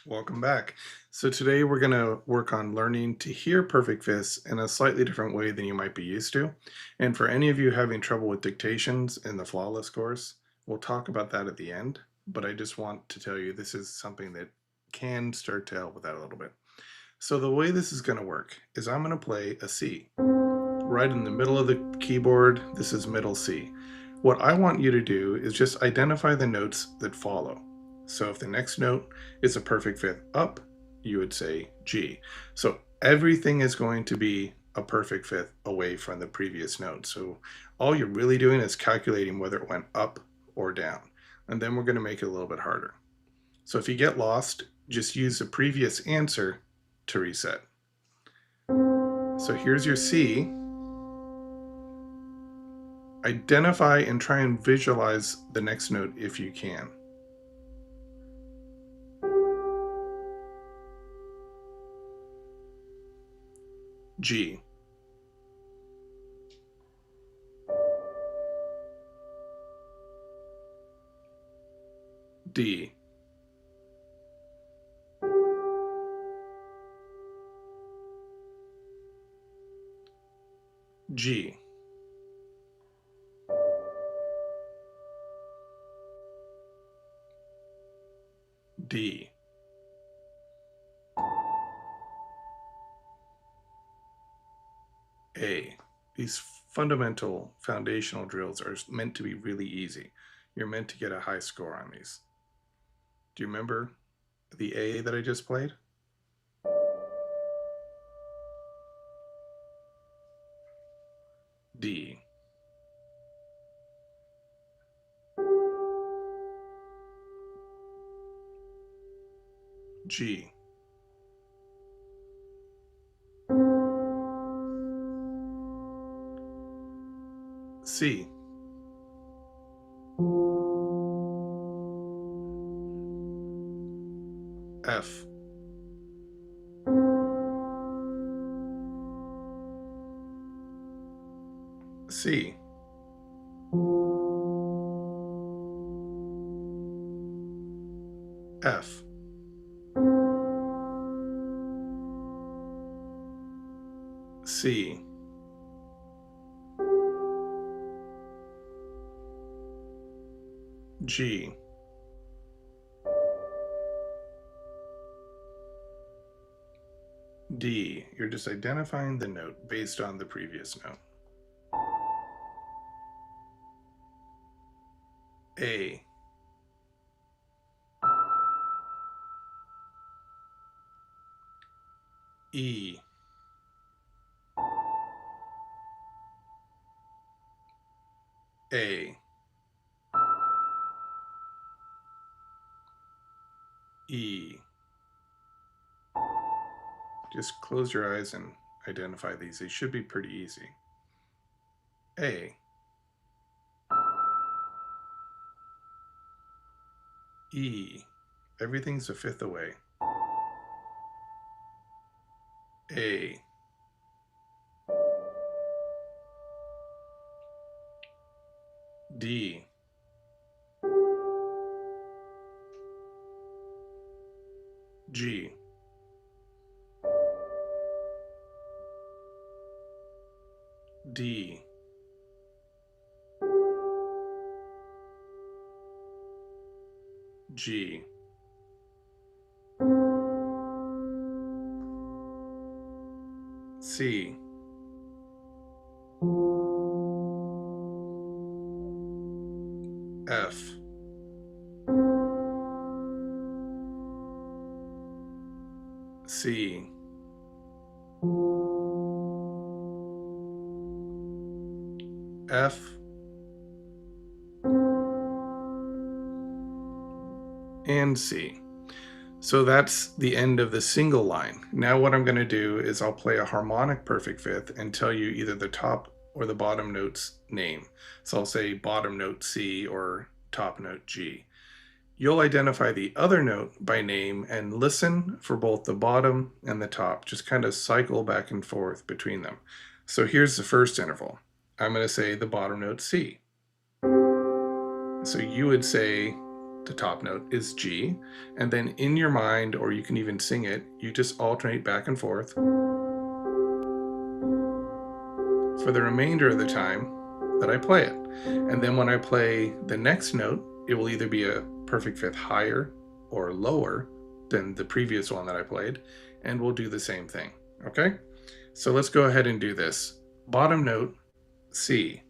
Welcome back. So today we're going to work on learning to hear perfect fifths in a slightly different way than you might be used to. And for any of you having trouble with dictations in the flawless course, we'll talk about that at the end. But I just want to tell you this is something that can start to help with that a little bit. So the way this is going to work is I'm going to play a C. Right in the middle of the keyboard, this is middle C. What I want you to do is just identify the notes that follow. So if the next note is a perfect fifth up, you would say G. So everything is going to be a perfect fifth away from the previous note. So all you're really doing is calculating whether it went up or down. And then we're going to make it a little bit harder. So if you get lost, just use the previous answer to reset. So here's your C. Identify and try and visualize the next note if you can. G. D. G. D. A. These fundamental foundational drills are meant to be really easy. You're meant to get a high score on these. Do you remember the A that I just played? D. G. C. F. C. F. C. G. D. You're just identifying the note based on the previous note. A. E. A. E. Just close your eyes and identify these. They should be pretty easy. A. E. Everything's a fifth away. A. D. G. D. G. C. F. C. F. And C. So that's the end of the single line. Now what I'm going to do is I'll play a harmonic perfect fifth and tell you either the top or the bottom note's name. So I'll say bottom note C or top note G. You'll identify the other note by name and listen for both the bottom and the top. Just kind of cycle back and forth between them. So here's the first interval. I'm going to say the bottom note C. So you would say The top note is G, and then in your mind, or you can even sing it, you just alternate back and forth for the remainder of the time that I play it. And then when I play the next note, it will either be a perfect fifth higher or lower than the previous one that I played, and we'll do the same thing, okay? So let's go ahead and do this. Bottom note, C.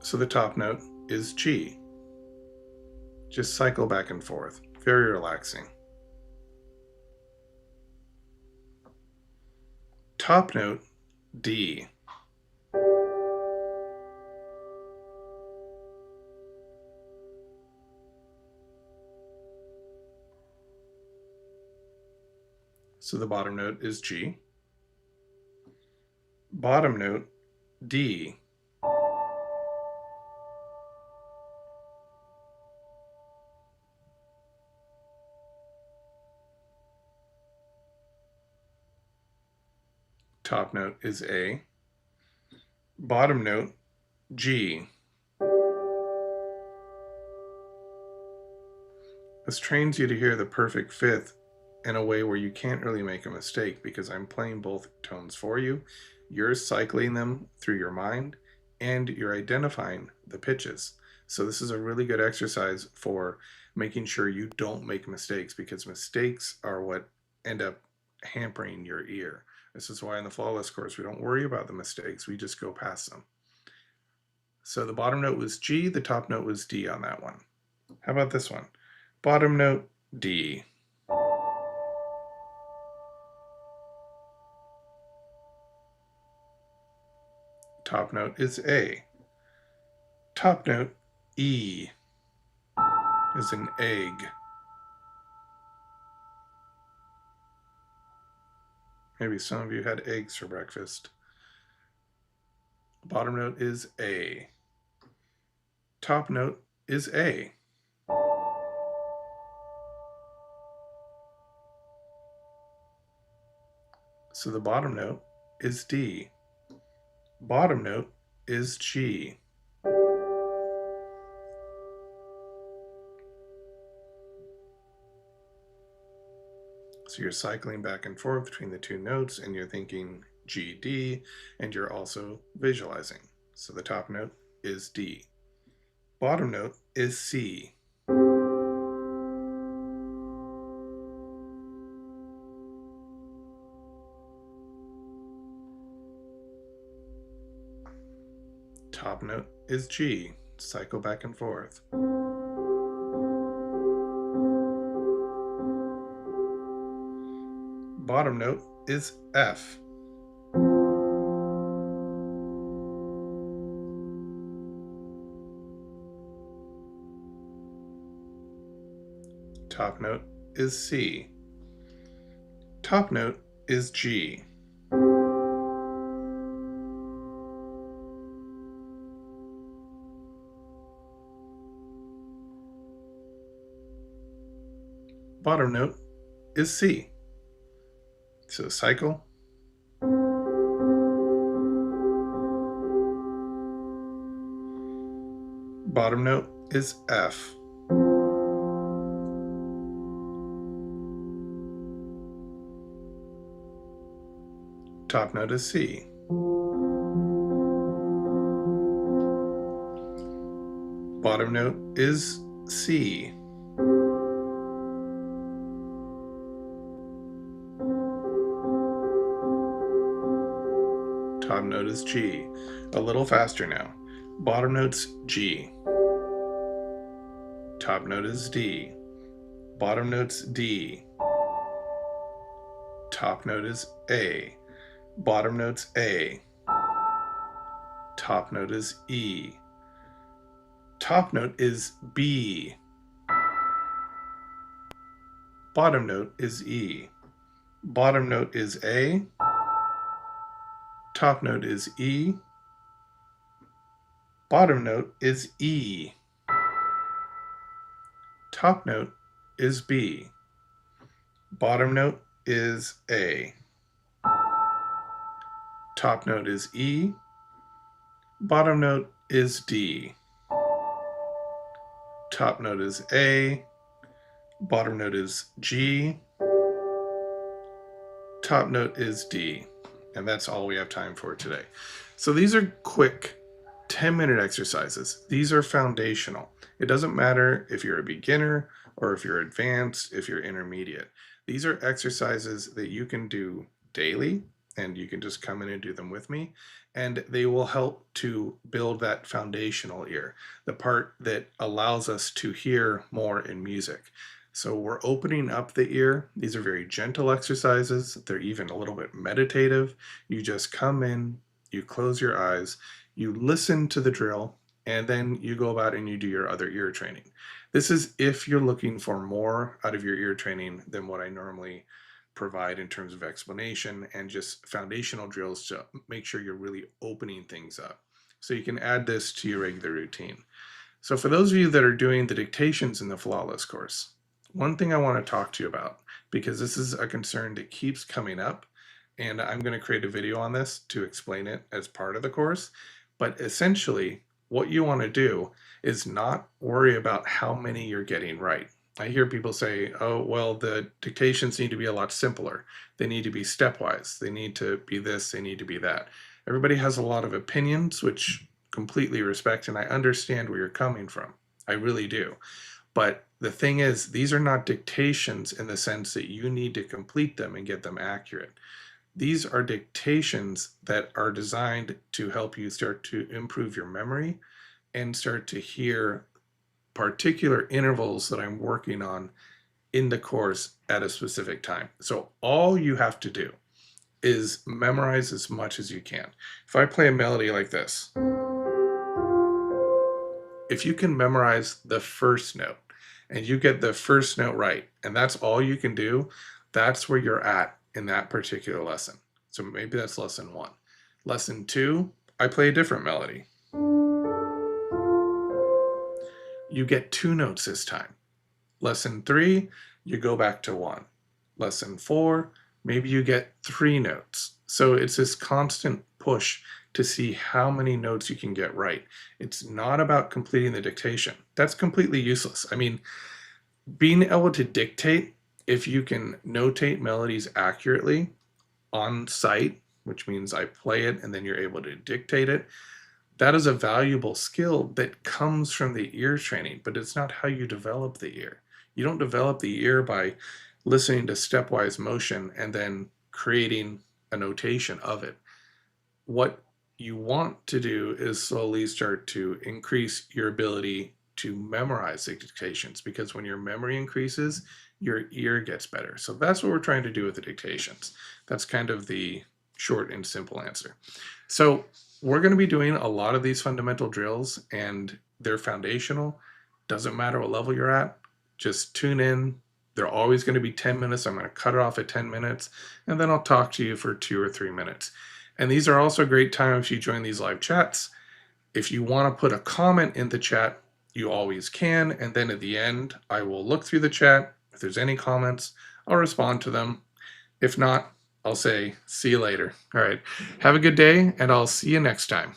So the top note is G. Just cycle back and forth. Very relaxing. Top note, D. So the bottom note is G. Bottom note, D. Top note is A. Bottom note, G. This trains you to hear the perfect fifth in a way where you can't really make a mistake because I'm playing both tones for you. You're cycling them through your mind and you're identifying the pitches. So this is a really good exercise for making sure you don't make mistakes, because mistakes are what end up hampering your ear. This is why in the flawless course we don't worry about the mistakes, we just go past them. So the bottom note was G, the top note was D on that one. How about this one? Bottom note, D. Top note is A. Top note, E, is an egg. Maybe some of you had eggs for breakfast. Bottom note is A. Top note is A. So the bottom note is D. Bottom note is G. So you're cycling back and forth between the two notes and you're thinking G, D, and you're also visualizing. So the top note is D. Bottom note is C. Top note is G. Cycle back and forth. Bottom note is F. Top note is C. Top note is G. Bottom note is C. So cycle. Bottom note is F. Top note is C. Bottom note is C. Top note is G. A little faster now. Bottom note's G. Top note is D. Bottom note's D. Top note is A. Bottom note's A. Top note is E. Top note is B. Bottom note is E. Bottom note is A. Top note is E. Bottom note is E. Top note is B. Bottom note is A. Top note is E. Bottom note is D. Top note is A. Bottom note is G. Top note is D. And that's all we have time for today. So these are quick 10-minute exercises. These are foundational. It doesn't matter if you're a beginner or if you're advanced, if you're intermediate. These are exercises that you can do daily, and you can just come in and do them with me, and they will help to build that foundational ear, the part that allows us to hear more in music. So we're opening up the ear. These are very gentle exercises. They're even a little bit meditative. You just come in, you close your eyes, you listen to the drill, and then you go about and you do your other ear training. This is if you're looking for more out of your ear training than what I normally provide in terms of explanation and just foundational drills to make sure you're really opening things up. So you can add this to your regular routine. So for those of you that are doing the dictations in the Flawless course, one thing I want to talk to you about, because this is a concern that keeps coming up, and I'm going to create a video on this to explain it as part of the course. But essentially, what you want to do is not worry about how many you're getting right. I hear people say, oh, well, the dictations need to be a lot simpler. They need to be stepwise. They need to be this, they need to be that. Everybody has a lot of opinions, which completely respect, and I understand where you're coming from. I really do. But the thing is, these are not dictations in the sense that you need to complete them and get them accurate. These are dictations that are designed to help you start to improve your memory and start to hear particular intervals that I'm working on in the course at a specific time. So all you have to do is memorize as much as you can. If I play a melody like this, if you can memorize the first note and you get the first note right, and that's all you can do, that's where you're at in that particular lesson. So maybe that's lesson 1. Lesson 2, I play a different melody. You get 2 notes this time. Lesson 3, you go back to 1. Lesson 4, maybe you get 3 notes. So it's this constant push to see how many notes you can get right. It's not about completing the dictation. That's completely useless. I mean, being able to dictate, if you can notate melodies accurately on site, which means I play it and then you're able to dictate it, that is a valuable skill that comes from the ear training, but it's not how you develop the ear. You don't develop the ear by listening to stepwise motion and then creating a notation of it. What you want to do is slowly start to increase your ability to memorize the dictations, because when your memory increases, your ear gets better. So that's what we're trying to do with the dictations. That's kind of the short and simple answer. So we're going to be doing a lot of these fundamental drills, and they're foundational. Doesn't matter what level you're at, just tune in. They're always going to be 10 minutes. I'm going to cut it off at 10 minutes, and then I'll talk to you for 2 or 3 minutes. And these are also a great time if you join these live chats. If you want to put a comment in the chat, you always can. And then at the end, I will look through the chat. If there's any comments, I'll respond to them. If not, I'll say, see you later. All right. Have a good day, and I'll see you next time.